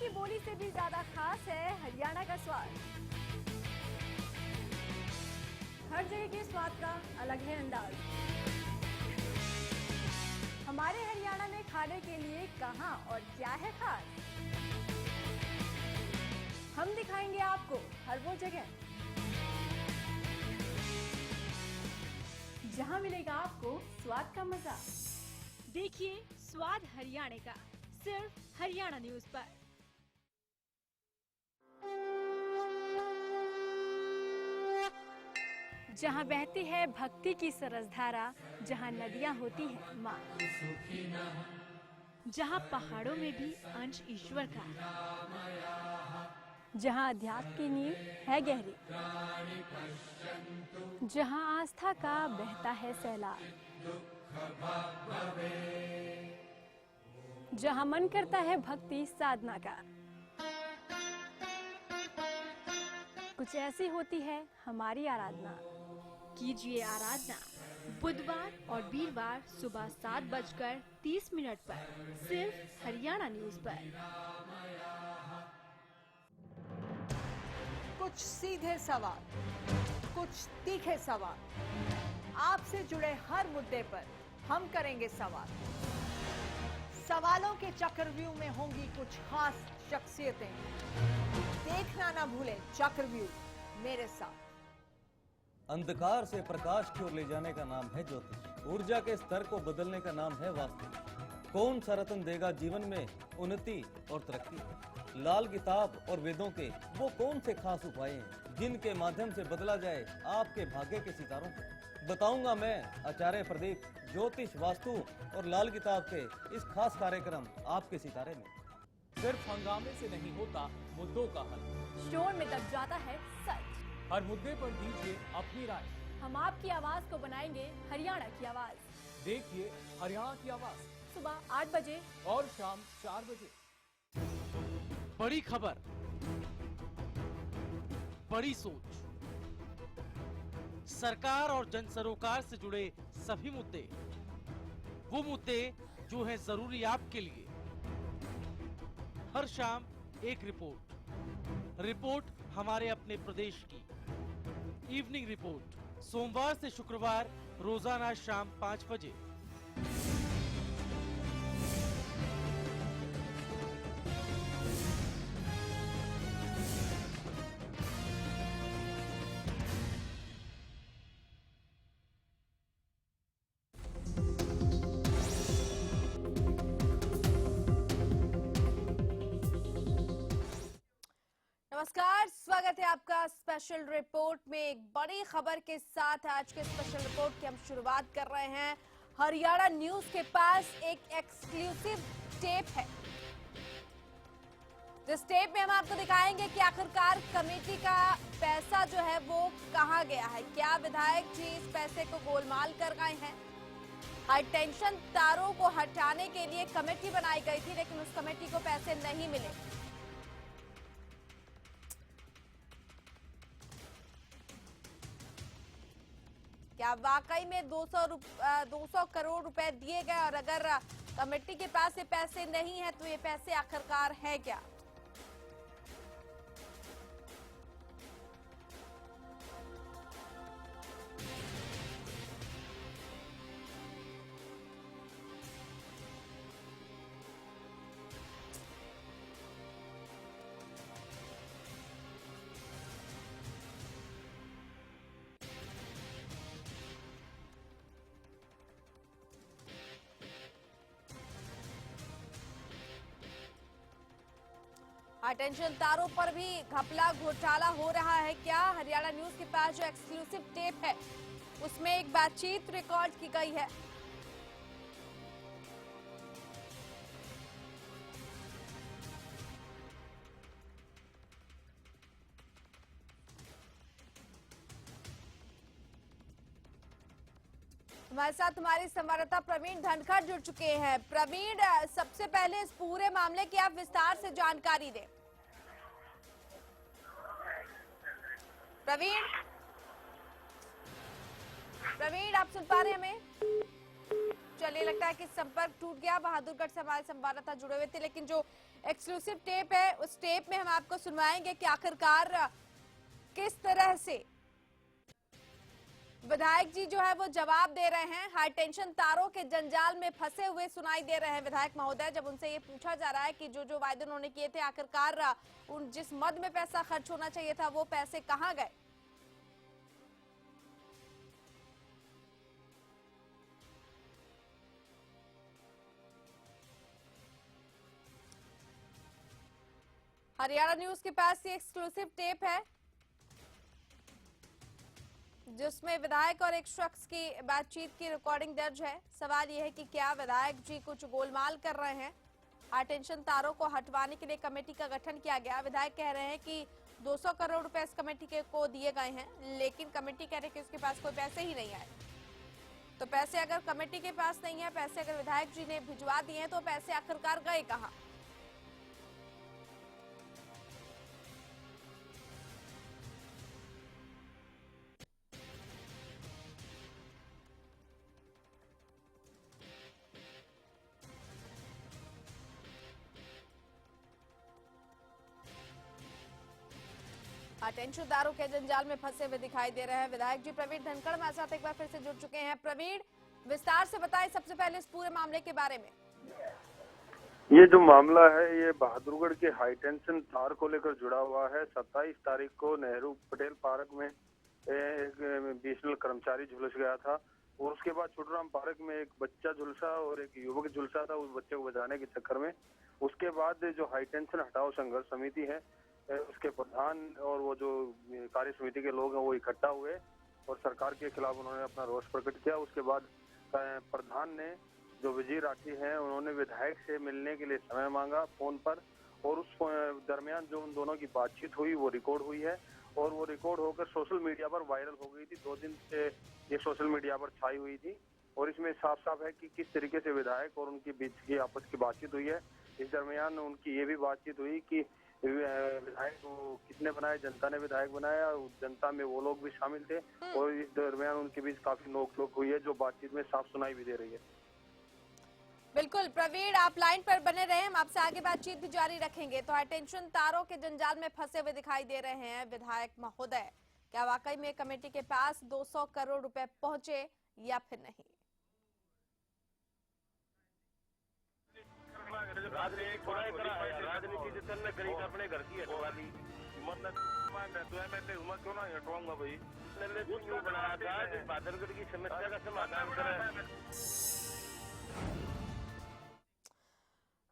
की बोली से भी ज्यादा खास है हरियाणा का स्वाद। हर जगह के स्वाद का अलग है अंदाज। हमारे हरियाणा में खाने के लिए कहां और क्या है खास, हम दिखाएंगे आपको हर वो जगह जहां मिलेगा आपको स्वाद का मजा। देखिए स्वाद हरियाणा का सिर्फ हरियाणा न्यूज पर। जहां बहती है भक्ति की सरसधारा, जहां नदियां होती हैं माँ, जहां पहाड़ों में भी अंश ईश्वर का, जहां अध्यात्म की नींव है गहरी, जहां आस्था का बहता है सैलाब, जहां मन करता है भक्ति साधना का। कुछ ऐसी होती है हमारी आराधना। कीजिए आराधना बुधवार और वीरवार सुबह 7:30 पर सिर्फ हरियाणा न्यूज पर। कुछ सीधे सवाल, कुछ तीखे सवाल, आपसे जुड़े हर मुद्दे पर हम करेंगे सवाल। सवालों के चक्रव्यूह में होंगी कुछ खास शख्सियतें। देखना ना भूलें चक्रव्यूह मेरे साथ। अंधकार से प्रकाश की ओर ले जाने का नाम है ज्योतिष। ऊर्जा के स्तर को बदलने का नाम है वास्तु। कौन सा रत्न देगा जीवन में उन्नति और तरक्की? लाल किताब और वेदों के वो कौन से खास उपाय हैं जिनके माध्यम से बदला जाए आपके भाग्य के सितारों को? बताऊंगा मैं आचार्य प्रदीप, ज्योतिष, वास्तु और लाल किताब के इस खास कार्यक्रम आपके सितारे में। सिर्फ हंगामे से नहीं होता मुद्दों का हल, शोर में दब जाता है सच। हर मुद्दे पर दीजिए अपनी राय। हम आपकी आवाज को बनाएंगे हरियाणा की आवाज। देखिए हरियाणा की आवाज सुबह 8 बजे और शाम 4 बजे। बड़ी खबर, बड़ी सोच, सरकार और जन सरोकार से जुड़े सभी मुद्दे, वो मुद्दे जो हैं जरूरी आपके लिए। हर शाम एक रिपोर्ट हमारे अपने प्रदेश की। इवनिंग रिपोर्ट सोमवार से शुक्रवार रोजाना शाम 5 बजे। नमस्कार, स्वागत है आपका स्पेशल रिपोर्ट में। एक बड़ी खबर के साथ आज के स्पेशल रिपोर्ट की हम शुरुआत कर रहे हैं। हरियाणा न्यूज के पास एक एक्सक्लूसिव टेप है, जिस टेप में हम आपको दिखाएंगे कि आखिरकार कमेटी का पैसा जो है वो कहां गया है। क्या विधायक जी इस पैसे को गोलमाल कर गए हैं? हाई टेंशन तारों को हटाने के लिए कमेटी बनाई गई थी, लेकिन उस कमेटी को पैसे नहीं मिले। क्या वाकई में 200 करोड़ रुपए दिए गए? और अगर कमेटी के पास ये पैसे नहीं है तो ये पैसे आखिरकार है क्या? अटेंशन तारों पर भी घपला घोटाला हो रहा है क्या? हरियाणा न्यूज के पास जो एक्सक्लूसिव टेप है उसमें एक बातचीत रिकॉर्ड की गई है। हमारे साथ हमारे संवाददाता प्रवीण धनखड़ जुड़ चुके हैं। प्रवीण, सबसे पहले इस पूरे मामले की आप विस्तार से जानकारी दें। प्रवीण, आप सुन पा रहे हैं हमें? चलिए चलिए, लगता है कि संपर्क टूट गया। बहादुरगढ़ से हमारे संवाददाता जुड़े हुए थे, लेकिन जो एक्सक्लूसिव टेप है उस टेप में हम आपको सुनवाएंगे कि आखिरकार किस तरह से विधायक जी जो है वो जवाब दे रहे हैं। हाई टेंशन तारों के जंजाल में फंसे हुए सुनाई दे रहे हैं विधायक महोदय, जब उनसे ये पूछा जा रहा है कि जो वायदे उन्होंने किए थे आखिरकार उन जिस मद में पैसा खर्च होना चाहिए था वो पैसे कहां गए। हरियाणा न्यूज के पास ये एक्सक्लूसिव टेप है जिसमें विधायक और एक शख्स की बातचीत की रिकॉर्डिंग दर्ज है। सवाल यह है कि क्या विधायक जी कुछ गोलमाल कर रहे हैं। हाई टेंशन तारों को हटवाने के लिए कमेटी का गठन किया गया। विधायक कह रहे हैं कि 200 करोड़ रुपए इस कमेटी को दिए गए हैं, लेकिन कमेटी कह रही है कि उसके पास कोई पैसे ही नहीं आए। तो पैसे अगर कमेटी के पास नहीं है, पैसे अगर विधायक जी ने भिजवा दिए हैं, तो पैसे आखिरकार गए कहाँ। टेंशनदारों के जंजाल में फंसे हुए दिखाई दे रहे हैं विधायक जी। प्रवीण धनखड़ हमारे साथ एक बार फिर से जुड़ चुके हैं। प्रवीण, विस्तार से बताएं सबसे पहले इस पूरे मामले के बारे में। ये जो मामला है ये बहादुरगढ़ के हाई टेंशन तार को लेकर जुड़ा हुआ है। 27 तारीख को नेहरू पटेल पार्क में एक बीएसएनएल कर्मचारी झुलस गया था और उसके बाद छोटूराम पार्क में एक बच्चा झुलसा और एक युवक झुलसा था, उस बच्चे को बचाने के चक्कर में। उसके बाद जो हाई टेंशन हटाओ संघर्ष समिति है उसके प्रधान और वो जो कार्य समिति के लोग हैं वो इकट्ठा हुए और सरकार के खिलाफ उन्होंने अपना रोष प्रकट किया। उसके बाद प्रधान ने जो विजय राठी हैं उन्होंने विधायक से मिलने के लिए समय मांगा फोन पर और उस दरमियान जो उन दोनों की बातचीत हुई वो रिकॉर्ड हुई है और वो रिकॉर्ड होकर सोशल मीडिया पर वायरल हो गई थी। 2 दिन से ये सोशल मीडिया पर छाई हुई थी और इसमें साफ साफ है कि किस तरीके से विधायक और उनके बीच की आपस की बातचीत हुई है। इस दरमियान उनकी ये भी बातचीत हुई कि विधायक को किसने बनाया, जनता ने विधायक बनाया, जनता में वो लोग भी शामिल थे और इस दरमियान उनके बीच काफी नोक-झोंक हुई है जो बातचीत में साफ सुनाई भी दे रही है। बिल्कुल प्रवीण, आप लाइन पर बने रहे, हम आपसे आगे बातचीत भी जारी रखेंगे। तो हाई टेंशन तारों के जंजाल में फंसे हुए दिखाई दे रहे हैं विधायक महोदय। क्या वाकई में कमेटी के पास 200 करोड़ रुपए पहुंचे या फिर नहीं। राजनीति जितन में करी अपने घर की हटवाली क्यों ना हटवाऊंगा भाई। क्यों बनाया था बहादुरगढ़ की समस्या का समाधान करें।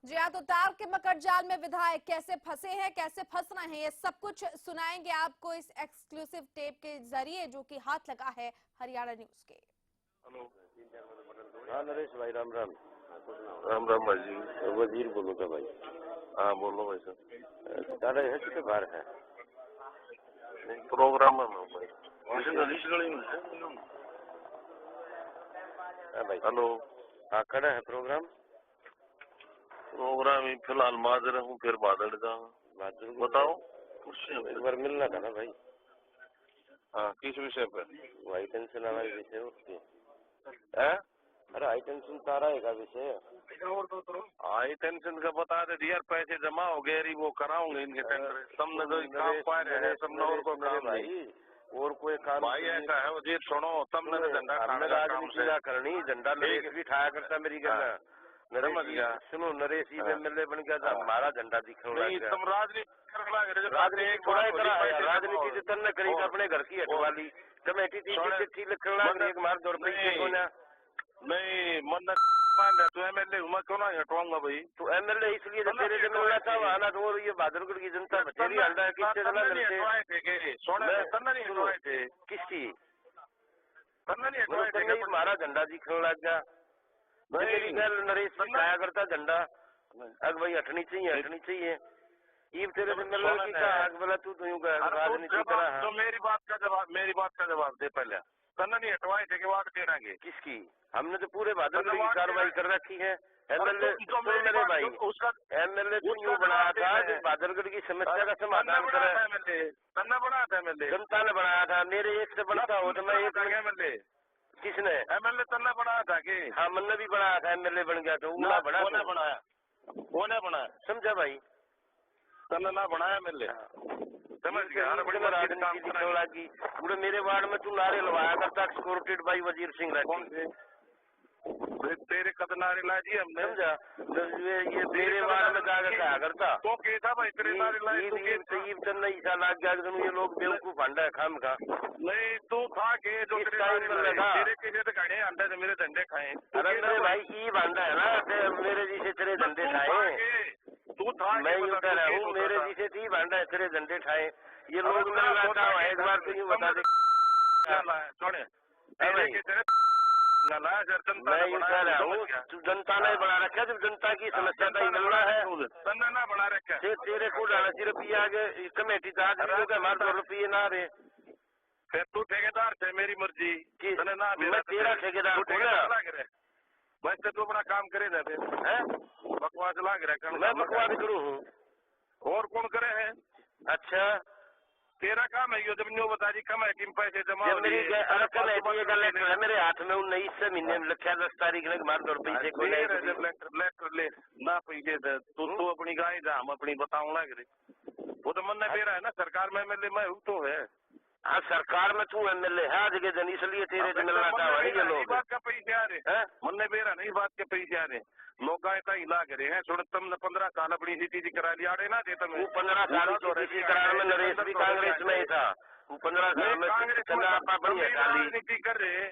जी हाँ, तो तार के मकड़जाल में विधायक कैसे फंसे हैं, कैसे फंस रहे हैं, ये सब कुछ सुनाएंगे आपको इस एक्सक्लूसिव टेप के जरिए जो कि हाथ लगा है हरियाणा न्यूज के। हेलो, हाँ नरेश भाई, राम राम। राम राम भाई जी, वजीर बोलो क्या भाई। हाँ बोलो भाई साहब। दादा है कितने बार है प्रोग्राम में भाई। हेलो, हाँ खड़ा है प्रोग्राम फिलहाल माजर हूँ, फिर बादल का बताओ। एक बार मिलना था ना भाई। हाँ किस विषय पर। हाई टेंशन वाला विषय उसकी है। अरे हाई टेंशन तारा है का विषय। हाई टेंशन का बता दे यार, पैसे जमा हो गए वो कराऊंगे इनके टेंडर। सबने जो काम पा रहे हैं सबने और को काम भाई और कोई काम भाई ऐसा है। जी सुनो, सबने झंडा राजनीति करनी, झंडा नरेश भी ठाया करता मेरी गला। सुनो नरेश एमएलए बन गया था, हमारा झंडा दिखने लग गया। राजनीति जितन ने करी अपने घर की हटवाली कमेटी चिट्ठी लिखने लग रही मार दौड़ नहीं मन्नत तो एमएलए हुआ क्यों ना हटवाऊंगा भाई। तो एमएलए इसलिए जो तेरे जो मिलना था आना तो ये बहादुरगढ़ की जनता बचेरी हल्दा है किससे जना मिलते किसकी हमारा झंडा दिखने लग गया। मेरी गल नरेश दिखाया करता झंडा अग भाई हटनी चाहिए ईब तेरे से मिलने की कहा बोला तू राजनीति करा। तो मेरी बात का जवाब दे पहले। करना नहीं हटवाए थे कि वाट दे देंगे किसकी। हमने तो पूरे बहादुरगढ़ की कार्रवाई कर रखी है। एमएलए मेरे भाई एमएलए तो यूँ बनाया था बहादुरगढ़ की समस्या का समाधान करे। बनना बनाया था एमएलए, जनता ने बनाया था। मेरे एक से बनता हो तो मैं एक एमएलए किसने? एमएलए तन्ने बनाया था कि? हाँ, मैंने भी बनाया था, एमएलए बन गया तो ना बना। कौन बनाया? कौन बनाया? समझा भाई? तन्ने ना बनाया एमएलए। समझ गया। बड़ी राजनीति दिखने लगी। पूरे मेरे वार्ड में तू नारे लवाया करता, एक्सकोर्टेड बाई वजीर सिंह राठी। तेरे कद नारे ला दिए हमने। समझा? ये मेरे वार्ड में जाकर कहा करता तो कैसा भाई तेरे नारे लाए? लाग गया ये लोग बेवकूफ फंडा है खाम का। नहीं तू खा के जो तेरे किसी तो खाने अंडे मेरे झंडे खाए। अरे मेरे भाई ये भांडा है ना, मेरे जिसे तेरे झंडे खाए। तू था मैं यूँ कह रहा हूँ, मेरे जिसे थी भांडा है तेरे झंडे खाए। ये लोग एक बार तो यूँ बता दे। सुने मैं यूँ कह रहा हूँ, जनता ने बना रखा, जब जनता की समस्या का निकलना है ना बना रखा तेरे को डाला रुपये आगे कमेटी का हमारे रुपये ना रहे। फिर तू ठेकेदार थे, मेरी मर्जी ना। मैं तेरा ठेकेदार वैसे तू अपना काम करे ना फिर है बकवास लाग रहा है। मैं बकवास करूँ हूँ और कौन करे है? अच्छा तेरा काम है यो जब न्यू बता दी कम है कि पैसे जमा मेरी लेटर है मेरे हाथ में 19 महीने में लिखा 10 तारीख ने मार पैसे को लेटर ले ना पैसे तू अपनी गाय जा हम अपनी बताऊंगा वो तो मन मेरा है ना सरकार में एमएलए मैं हूँ तो है। हाँ सरकार में तू एमएलए है आज के दिन इसलिए तेरे से मिलना चाह रहे लोग। बात का पैसे आ रहे मन मेरा नहीं बात के पैसे आ रहे लोग का इला करे हैं। छोड़ तुमने 15 साल अपनी सीटी करा लिया ना देता मैं 15 साल करार में नरेश भी कांग्रेस में ही था। 15 साल में राजनीति कर रहे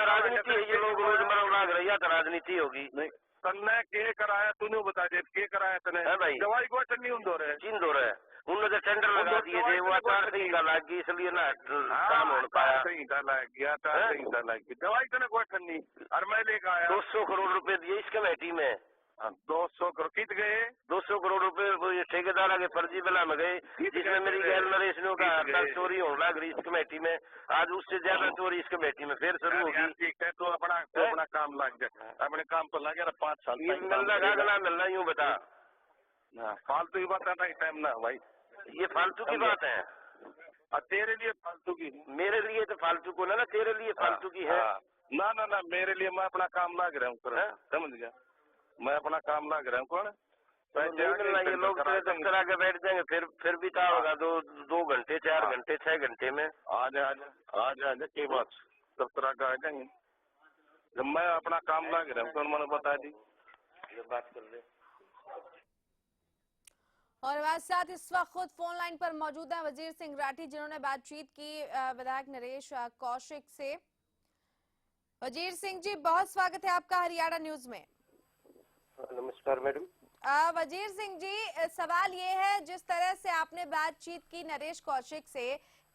राजनीति है ये लोग रोजमर्रा लाग रही है तो राजनीति होगी। नहीं तन्ने के कराया तूने बता दे के कराया तने भाई दवाई को चन्नी उन दो रहे चिन्ह दो रहे उन्होंने टेंडर लगा दिए थे वो 4 का लग गई इसलिए ना काम हो पाया। सही लग गया दवाई तने कोई ठन्नी और मैं लेकर आया 200 करोड़ रुपए दिए इस कमेटी में। 200 करोड़ कित गए 200 करोड़ रुपए ठेकेदार के फर्जी बिला में गए जिसमें मेरी गैर नरेश ने का चोरी होने लग रही इस कमेटी में। आज उससे ज्यादा चोरी इस कमेटी में फिर शुरू होगी। ठीक है तो अपना काम लग जाए अपने काम तो लगे 5 साल मिलना मिलना यूँ बता फालतू की बात है टाइम ना भाई ये फालतू की बात है। तेरे लिए फालतू की मेरे लिए तो फालतू को ना तेरे लिए फालतू की है ना ना ना मेरे लिए मैं अपना काम लग रहा हूँ समझ गया मैं अपना काम लग रहा हूँ कौन ये लोग दफ्तर आके बैठ जाएंगे फिर भी क्या होगा 2 घंटे 4 घंटे 6 घंटे में आ जा की बात दफ्तर आके आ जाएंगे जब मैं अपना काम लग रहा हूँ कौन मैंने बता दी ये बात कर ले। और हमारे साथ इस वक्त खुद फोन लाइन पर मौजूद है वजीर सिंह राठी जिन्होंने बातचीत की विधायक नरेश कौशिक से। वजीर सिंह जी बहुत स्वागत है आपका हरियाणा न्यूज में। नमस्कार मैडम। वजीर सिंह जी सवाल ये है जिस तरह से आपने बातचीत की नरेश कौशिक से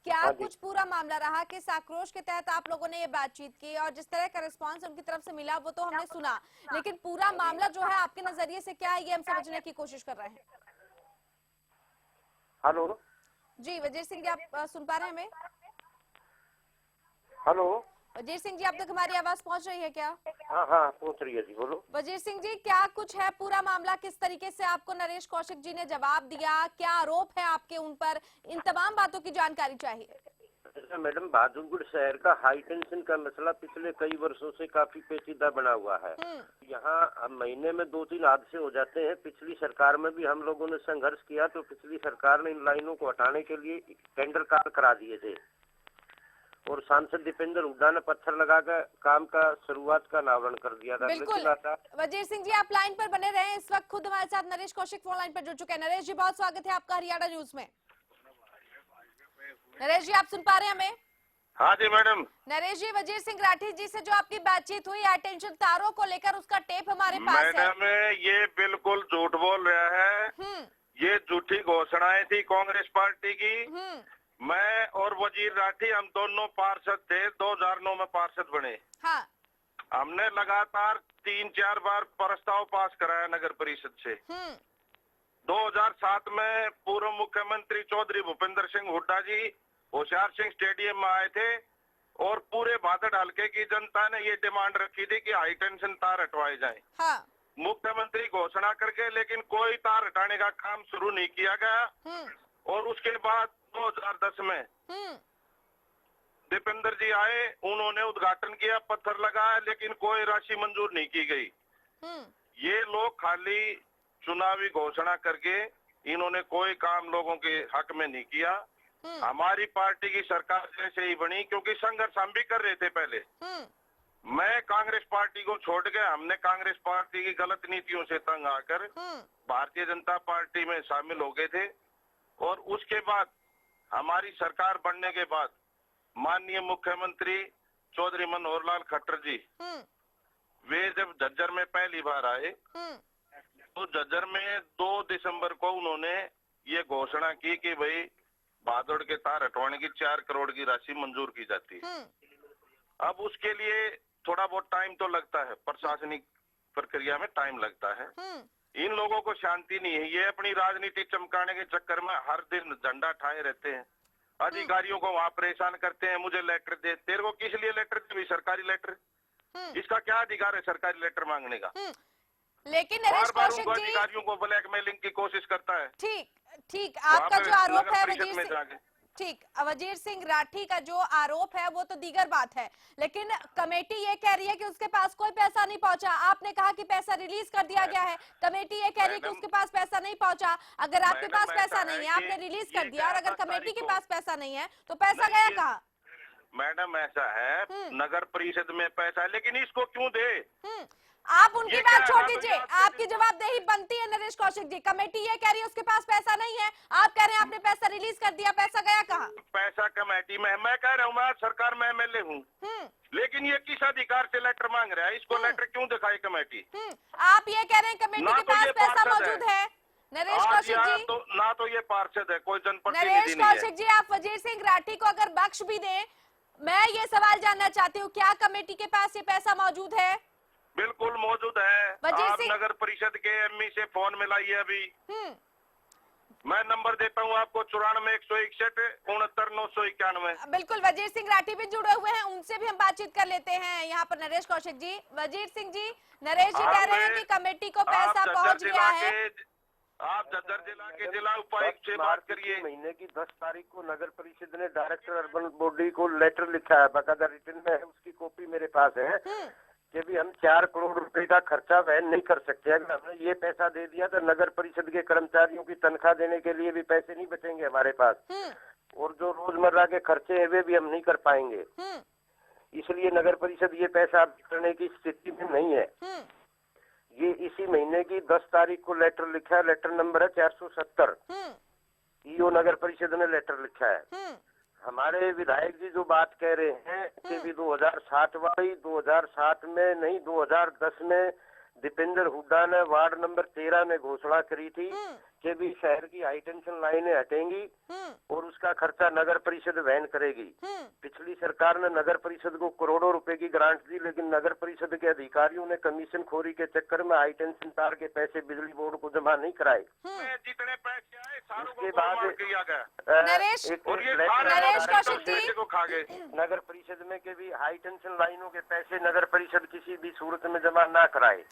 क्या कुछ पूरा मामला रहा कि आक्रोश के तहत आप लोगों ने ये बातचीत की और जिस तरह का रिस्पांस उनकी तरफ से मिला वो तो हमने सुना लेकिन पूरा मामला जो है आपके नजरिए से क्या है ये हम समझने की कोशिश कर रहे हैं। हेलो जी वजीर सिंह जी आप सुन पा रहे हैं हमें? हेलो वजीर सिंह जी आप तक हमारी आवाज पहुंच रही है क्या? हाँ पहुंच रही है जी बोलो। वजीर सिंह जी क्या कुछ है पूरा मामला किस तरीके से आपको नरेश कौशिक जी ने जवाब दिया क्या आरोप है आपके उन पर इन तमाम बातों की जानकारी चाहिए। मैडम बहादुरगढ़ शहर का हाई टेंशन का मसला पिछले कई वर्षों से काफी पेचीदा बना हुआ है। यहाँ महीने में 2-3 हादसे हो जाते हैं। पिछली सरकार में भी हम लोगों ने संघर्ष किया तो पिछली सरकार ने इन लाइनों को हटाने के लिए टेंडर कार्य करा दिए थे और सांसद दीपेंद्र हुड्डा ने पत्थर लगाकर काम का शुरुआत का अनावरण कर दिया था। बिल्कुल वजीर सिंह जी आप लाइन पर बने रहे। इस वक्त खुद हमारे साथ नरेश कौशिक फोन लाइन पर जुड़ चुके हैं। नरेश जी बहुत स्वागत है आपका हरियाणा न्यूज में। नरेश जी आप सुन पा रहे हैं हमें? हाँ जी मैडम। नरेश जी वजीर सिंह राठी जी से जो आपकी बातचीत हुई हाईटेंशन तारों को लेकर उसका टेप हमारे पास है। मैडम ये बिल्कुल झूठ बोल रहा है। ये झूठी घोषणाएं थी कांग्रेस पार्टी की। मैं और वजीर राठी हम दोनों पार्षद थे 2009 में पार्षद बने। हाँ। हमने लगातार 3-4 बार प्रस्ताव पास कराया नगर परिषद से। 2007 में पूर्व मुख्यमंत्री चौधरी भूपेंद्र सिंह हुड्डा जी होशियार सिंह स्टेडियम में आए थे और पूरे भादड़ हल्के की जनता ने ये डिमांड रखी थी कि हाई टेंशन तार हटवाए जाएं। हाँ। मुख्यमंत्री घोषणा करके लेकिन कोई तार हटाने का काम शुरू नहीं किया गया और उसके बाद 2010 में दीपेंद्र जी आए, उन्होंने उद्घाटन किया, पत्थर लगाया, लेकिन कोई राशि मंजूर नहीं की गई। ये लोग खाली चुनावी घोषणा करके इन्होंने कोई काम लोगों के हक में नहीं किया। हमारी पार्टी की सरकार जैसे ही बनी, क्योंकि संघर्ष हम भी कर रहे थे पहले। मैं कांग्रेस पार्टी को छोड़ के, हमने कांग्रेस पार्टी की गलत नीतियों से तंग आकर भारतीय जनता पार्टी में शामिल हो गए थे। और उसके बाद हमारी सरकार बनने के बाद माननीय मुख्यमंत्री चौधरी मनोहर लाल खट्टर जी, वे जब झज्जर में पहली बार आए तो झज्जर में 2 दिसंबर को उन्होंने ये घोषणा की कि भाई भादोड़ के तार हटवाने की 4 करोड़ की राशि मंजूर की जाती है। अब उसके लिए थोड़ा बहुत टाइम तो लगता है, प्रशासनिक प्रक्रिया में टाइम लगता है। इन लोगों को शांति नहीं है, ये अपनी राजनीति चमकाने के चक्कर में हर दिन झंडा ठाए रहते हैं, अधिकारियों को वहाँ परेशान करते हैं। मुझे लेटर दे, तेरे को किस लिए लेटर दे? सरकारी लेटर, इसका क्या अधिकार है सरकारी लेटर मांगने का? लेकिन नरेश कौशिक जी अधिकारियों को ब्लैकमेलिंग की कोशिश करता है। ठीक, आपका जो आरोप है वजीर सिंह राठी का जो आरोप है वो तो दीगर बात है, लेकिन कमेटी ये कह रही है कि उसके पास कोई पैसा नहीं पहुंचा। आपने कहा कि पैसा रिलीज कर दिया गया है, कमेटी ये कह रही है कि उसके पास पैसा नहीं पहुंचा। अगर आपके पास पैसा नहीं है, आपने रिलीज कर दिया, और अगर कमेटी के पास पैसा नहीं है तो पैसा गया कहाँ? मैडम ऐसा है, नगर परिषद में पैसा है, लेकिन इसको क्यों दे? आप उनकी बात छोड़ दीजिए, आपकी जवाबदेही बनती है नरेश कौशिक जी। कमेटी ये कह रही है उसके पास पैसा नहीं है, आप कह रहे हैं आपने पैसा रिलीज कर दिया, पैसा गया कहाँ? पैसा कमेटी में, मैं कह रहा हूँ मैं सरकार में एमएलए हूँ, लेकिन ये किस अधिकार से लेटर मांग रहा है? इसको लेटर क्यों दिखाई कमेटी? आप ये कह रहे हैं कमेटी के पास पैसा मौजूद है नरेश कौशिक जी? तो ना तो ये पार्षद है, कोई जनप्रतिनिधि नरेश कौशिक जी, आप वजीर सिंह राठी को अगर बख्श भी दें, मैं ये सवाल जानना चाहती हूँ, क्या कमेटी के पास ये पैसा मौजूद है? बिल्कुल मौजूद है। आप नगर परिषद के एमई से फोन मिलाइए अभी। मैं नंबर देता हूँ आपको, 94 161 69 991। बिल्कुल, वजीर सिंह राठी भी जुड़े हुए हैं, उनसे भी हम बातचीत कर लेते हैं। यहाँ पर नरेश कौशिक जी, वजीर सिंह जी, नरेश जी कह रहे हैं कि कमेटी को पैसा पहुँच गया है। आप झज्जर जिला के जिला उपायुक्त से बात करिए। महीने की 10 तारीख को नगर परिषद ने डायरेक्टर अर्बन बॉडी को लेटर लिखा है, बाकायदा रिटर्न में है, उसकी कॉपी मेरे पास है कि भी हम 4 करोड़ रुपए का खर्चा वहन नहीं कर सकते। अगर हमने ये पैसा दे दिया तो नगर परिषद के कर्मचारियों की तनख्वाह देने के लिए भी पैसे नहीं बचेंगे हमारे पास, और जो रोजमर्रा के खर्चे हैं वे भी हम नहीं कर पाएंगे। इसलिए नगर परिषद ये पैसा करने की स्थिति में नहीं है। ये इसी महीने की 10 तारीख को लेटर लिखा है, लेटर नंबर है 470। ईओ नगर परिषद ने लेटर लिखा है। हमारे विधायक जी जो बात कह रहे हैं कि भी 2007 वाली 2007 में नहीं 2010 में दीपेंद्र हुड्डा ने वार्ड नंबर 13 में घोषणा करी थी कि भी शहर की हाई टेंशन लाइनें हटेंगी और उसका खर्चा नगर परिषद वहन करेगी। पिछली सरकार ने नगर परिषद को करोड़ों रुपए की ग्रांट दी, लेकिन नगर परिषद के अधिकारियों ने कमीशन खोरी के चक्कर में हाई टेंशन तार के पैसे बिजली बोर्ड को जमा नहीं कराए। जितने पैसे आए उसके बाद नरेश कौशिक जी को खा गए। नगर परिषद में के भी हाई टेंशन लाइनों के पैसे नगर परिषद किसी भी सूरत में जमा ना कराए।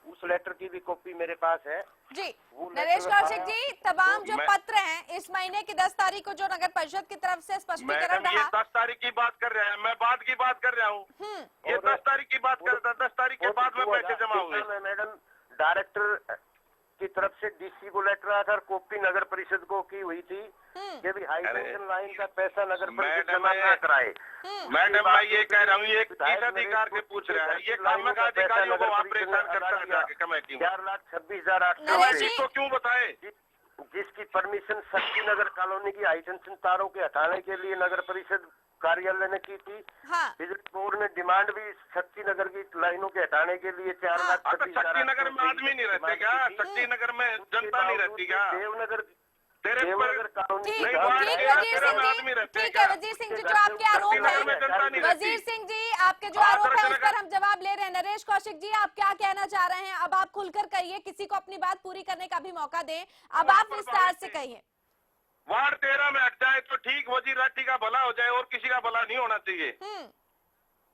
उस लेटर की भी कॉपी मेरे पास है जी। नरेश कौशिक जी, तमाम जो पत्र हैं इस महीने की 10 तारीख को जो नगर परिषद की तरफ से स्पष्टीकरण रहा। 10 तारीख की बात कर रहे हैं, मैं बाद की बात कर रहा हूँ। ये 10 तारीख की बात करता, 10 तारीख के बाद में पैसे जमा हुए। मैडम, डायरेक्टर की तरफ से डीसी को लेटर आया था, कॉपी नगर परिषद को की हुई थी कि भी हाई टेंशन लाइन का पैसा नगर परिषद जमा ना कराए। मैडम, मैं ये कह रहा हूँ, ये किस अधिकार से पूछ रहा है? ये काम अधिकारियों को वहाँ परेशान करता है कमेटी। 4,26,800 इसको क्यों बताए? जिसकी परमिशन शक्ति नगर कॉलोनी की हाई टेंशन तारों के हटाने के लिए नगर परिषद कार्यालय ने की थी। बिजली बोर्ड ने डिमांड भी शक्ति नगर की लाइनों के हटाने के लिए 4,26,000। शक्ति नगर में आदमी नहीं रहते क्या? शक्ति नगर में जनता नहीं रहती क्या? देवनगर ठीक है वजीर सिंह जी, जो आपके आरोप हैं, वजीर सिंह जी आपके जो आरोप है उस पर हम जवाब ले रहे हैं। नरेश कौशिक जी, आप क्या कहना चाह रहे हैं? अब आप खुलकर कहिए, किसी को अपनी बात पूरी करने का भी मौका दें। अब आप विस्तार से कहिए। वार्ड 13 में हट जाए तो ठीक, वजीर राठी का भला हो जाए और किसी का भला नहीं होना चाहिए।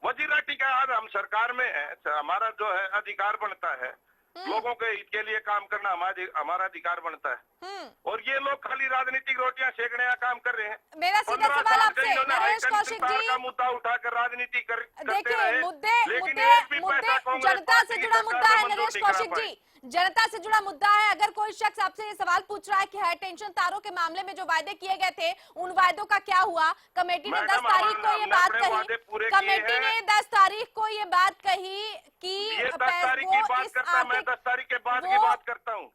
वजीर राठी का आज हम सरकार में है, हमारा जो है अधिकार बनता है लोगों के हित के लिए काम करना हमारा अधिकार बनता है। और ये लोग खाली राजनीतिक रोटियां सेकने का काम कर रहे हैं। मेरा सीधा सवाल आपसे नरेश कौशिक जी, का मुद्दा उठाकर राजनीति करते देखिए रहे, मुद्दे लेकिन मुद्दे एक भी पैसा मुद्दे कांग्रेस जनता से पार्टी की जुड़ा सरकार मुद्दा में है मंजूर नरेश नहीं करा कौशिक पाई। जी, जनता से जुड़ा मुद्दा है। अगर कोई शख्स आपसे ये सवाल पूछ रहा है कि हाई टेंशन तारों के मामले में जो वायदे किए गए थे उन वायदों का क्या हुआ, कमेटी ने 10 तारीख को ये बात कही, कमेटी ने 10 तारीख को ये बात कही कि ये 10 तारीख की बात करता है, मैं 10 तारीख के बाद की बात करता हूँ।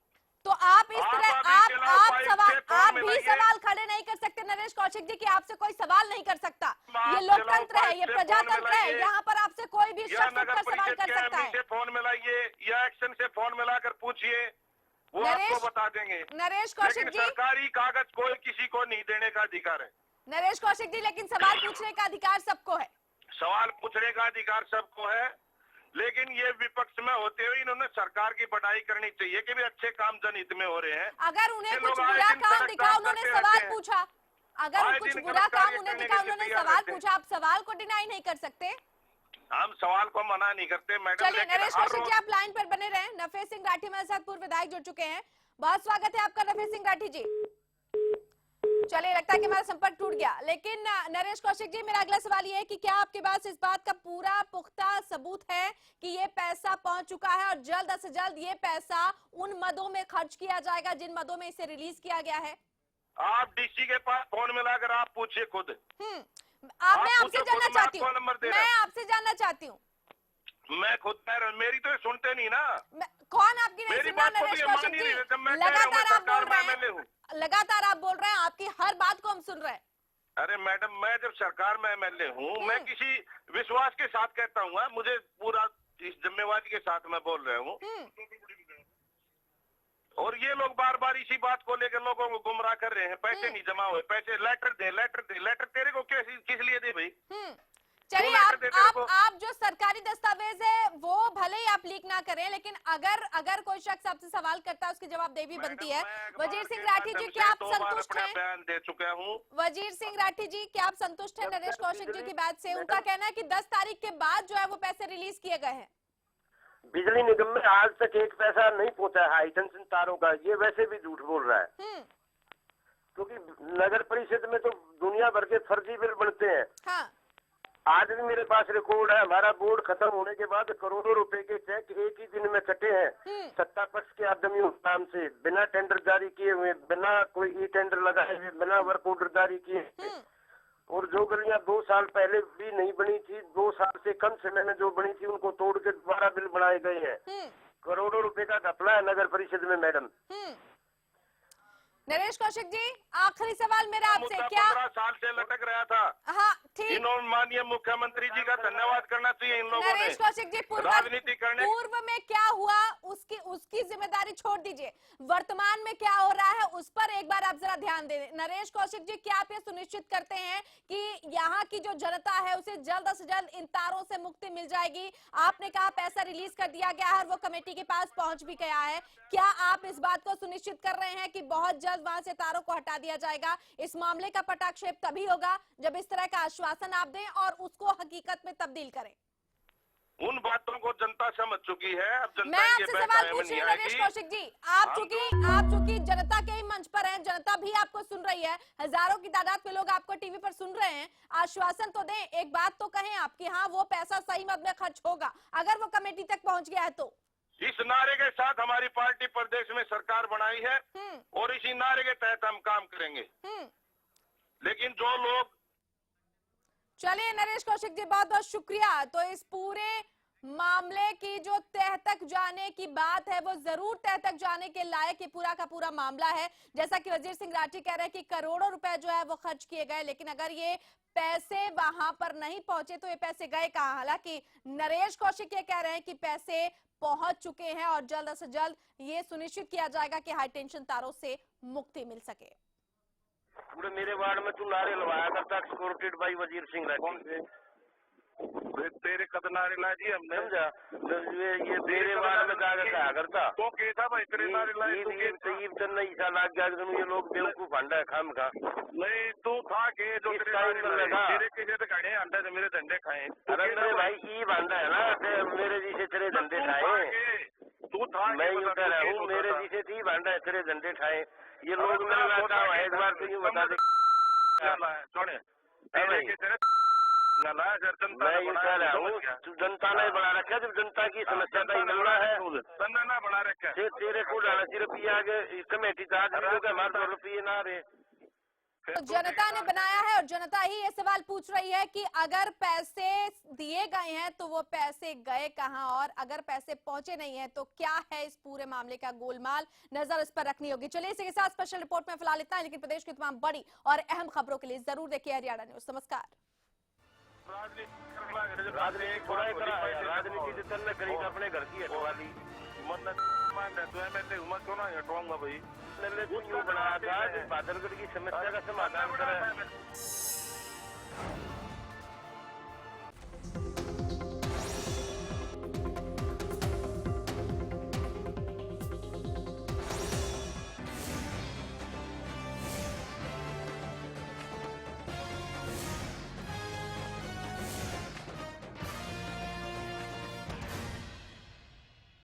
तो आप इस तरह आप भी मिलाइए। सवाल खड़े नहीं कर सकते नरेश कौशिक जी कि आपसे कोई सवाल नहीं कर सकता। ये लोकतंत्र है, ये प्रजातंत्र है, यहाँ पर आपसे कोई भी शख्स उठकर सवाल कर सकता है। फोन मिलाइए या एक्शन से फोन मिलाकर पूछिए, वो आपको बता देंगे। नरेश कौशिक जी, सरकारी कागज कोई किसी को नहीं देने का अधिकार है। नरेश कौशिक जी, लेकिन सवाल पूछने का अधिकार सबको है। सवाल पूछने का अधिकार सबको है, लेकिन ये विपक्ष में होते हुए इन्होंने सरकार की बड़ाई करनी चाहिए कि भी अच्छे काम जनहित में हो रहे हैं। अगर उन्हें कुछ बुरा काम दिखा उन्होंने सवाल पूछा, अगर कुछ बुरा काम उन्हें दिखा उन्होंने सवाल पूछा, आप सवाल को डिनाई नहीं कर सकते। हम सवाल को मना नहीं करते मैडम। चलिए नरेश कौशिक जी, आप लाइन पर बने रहें। नफेस सिंह राठी हमारे साथ पूर्व विधायक जुड़ चुके हैं। बहुत स्वागत है आपका नफेस सिंह राठी जी। चलिए, लगता है कि हमारा संपर्क टूट गया। लेकिन नरेश कौशिक जी, मेरा अगला सवाल ये है कि क्या आपके पास इस बात का पूरा पुख्ता सबूत है कि ये पैसा पहुंच चुका है और जल्द से जल्द ये पैसा उन मदों में खर्च किया जाएगा जिन मदों में इसे रिलीज किया गया है? आप डीसी के पास फोन मिलाकर आप पूछिए खुद। मैं आपसे जानना चाहती हूँ, मैं आपसे जानना चाहती हूँ। मैं खुद मेरी तो सुनते नहीं ना। कौन आपकी नहीं सुन रहा नरेश कौशिक जी? लगातार आप बोल रहे हैं, लगातार आप बोल रहे हैं, आपकी हर बात को हम सुन रहे हैं। अरे मैडम, मैं जब सरकार में एमएलए हूँ, मैं किसी विश्वास के साथ कहता हूँ, मुझे पूरा इस जिम्मेवारी के साथ मैं बोल रहा हूँ। और ये लोग बार बार इसी बात को लेकर लोगों को गुमराह कर रहे हैं। पैसे नहीं जमा हुए, पैसे लेटर दे, लेटर दे, लेटर तेरे को किस लिए दे भाई? चलिए, आप जो सरकारी दस्तावेज है वो भले ही आप लीक ना करें, लेकिन अगर कोई शख्स आपसे सवाल करता है उसकी जवाबदेही भी बनती है। वजीर सिंह राठी जी, क्या आप संतुष्ट हैं? बयान दे चुका हूँ। वजीर सिंह राठी जी, क्या आप संतुष्ट हैं नरेश कौशिक जी की बात से? उनका कहना है कि 10 तारीख के बाद जो है वो पैसे रिलीज किए गए हैं। बिजली निगम में आज तक एक पैसा नहीं पहुंचा है हाई टेंशन तारों का। ये वैसे भी झूठ बोल रहा है, क्योंकि नगर परिषद में तो दुनिया भर के फर्जी बिल बनते हैं। हाँ। आज भी मेरे पास रिकॉर्ड है। हमारा बोर्ड खत्म होने के बाद करोड़ों रुपए के चेक एक ही दिन में कटे हैं सत्ता पक्ष के आदमियों के नाम से, बिना टेंडर जारी किए हुए, बिना कोई ई टेंडर लगाए हुए, बिना वर्क ऑर्डर जारी किए। और जो गलियां 2 साल पहले भी नहीं बनी थी, 2 साल से कम समय में जो बनी थी, उनको तोड़ के दोबारा बिल बनाए गए हैं। करोड़ों रुपए का घपला है नगर परिषद में मैडम। नरेश कौशिक जी, आखिरी सवाल मेरा आपसे, क्या 15 साल से लटक रहा था? हाँ, ठीक। इन्होंने माननीय मुख्यमंत्री जी का धन्यवाद करना चाहिए इन लोगों ने। नरेश कौशिक जी, राजनीति करने पूर्व में क्या हुआ उसकी जिम्मेदारी छोड़ दीजिए, वर्तमान में क्या हो रहा है उस पर एक बार आप जरा ध्यान दें। नरेश कौशिक जी, क्या आप ये सुनिश्चित करते हैं कि यहाँ की जो जनता है उसे जल्द से जल्द इन तारों से मुक्ति मिल जाएगी? आपने कहा पैसा रिलीज कर दिया गया है और वो कमेटी के पास पहुंच भी गया है। क्या आप इस बात को सुनिश्चित कर रहे हैं कि बहुत जल्द वहां से तारों को हटा दिया जाएगा? इस मामले का पटाक्षेप तभी होगा जब इस तरह का आश्वासन आप दें और उसको हकीकत में तब्दील करें। उन बातों को जनता समझ चुकी है। अब जनता मैं आपसे सवाल पूछ रही हूँ नरेश कौशिक जी, आप चूंकि जनता के ही मंच पर हैं, जनता भी आपको सुन रही है, हजारों की तादाद में लोग आपको टीवी पर सुन रहे हैं, आश्वासन तो दें, एक बात तो कहें आप कि हाँ वो पैसा सही मद में खर्च होगा अगर वो कमेटी तक पहुंच गया है तो। इस नारे के साथ हमारी पार्टी प्रदेश में सरकार बनाई है और इसी नारे के तहत हम काम करेंगे। लेकिन जो लोग, चलिए नरेश कौशिक जी, बहुत बहुत शुक्रिया। तो इस पूरे मामले की जो तह तक जाने की बात है वो जरूर तह तक जाने के लायक ये पूरा का पूरा मामला है। जैसा कि वजीर सिंह राठी कह रहे हैं कि करोड़ों रुपए जो है वो खर्च किए गए, लेकिन अगर ये पैसे वहां पर नहीं पहुंचे तो ये पैसे गए कहां? हालांकि नरेश कौशिक ये कह रहे हैं कि पैसे पहुंच चुके हैं और जल्द से जल्द ये सुनिश्चित किया जाएगा कि हाई टेंशन तारों से मुक्ति मिल सके। पूरे मेरे वार्ड में तू नारे लगाया करता, सपोर्टेड बाय वजीर सिंह राठी। तेरे कद नारे ला दिए हमने, समझा? ये मेरे वार्ड में जाकर कहा करता तो कैसा भाई तेरे नारे लाए? लाग गया ये लोग बेवकूफ अंडा है खाम का। नहीं, तू था के जो तेरे किसी तो खड़े अंडा से मेरे धंधे खाए। अरे मेरे भाई ई भांडा है ना, मेरे जैसे तेरे धंधे खाए। तू मैं यूँ कह रहा हूँ मेरे पीछे थी भांडा तेरे झंडे ठाए ये लोग मेरे एक बार तो यूँ बता दे मैं यूँ कह रहा हूँ जनता ने बना रखा जब जनता की समस्या का मिलना है बना रखा तेरे को डाला रुपये आगे कमेटी हमारे रुपये ना रहे तो जनता ने बनाया है और जनता ही ये सवाल पूछ रही है कि अगर पैसे दिए गए हैं तो वो पैसे गए कहां और अगर पैसे पहुंचे नहीं है तो क्या है इस पूरे मामले का गोलमाल, नजर इस पर रखनी होगी। चलिए इसी के साथ स्पेशल रिपोर्ट में फिलहाल इतना है, लेकिन प्रदेश की तमाम बड़ी और अहम खबरों के लिए जरूर देखिए हरियाणा न्यूज। नमस्कार। राजनीति अपने घर की हटवाली क्यों ना हटवाऊंगा भाई बनाया था बादलगढ़ की समस्या का समाधान करें।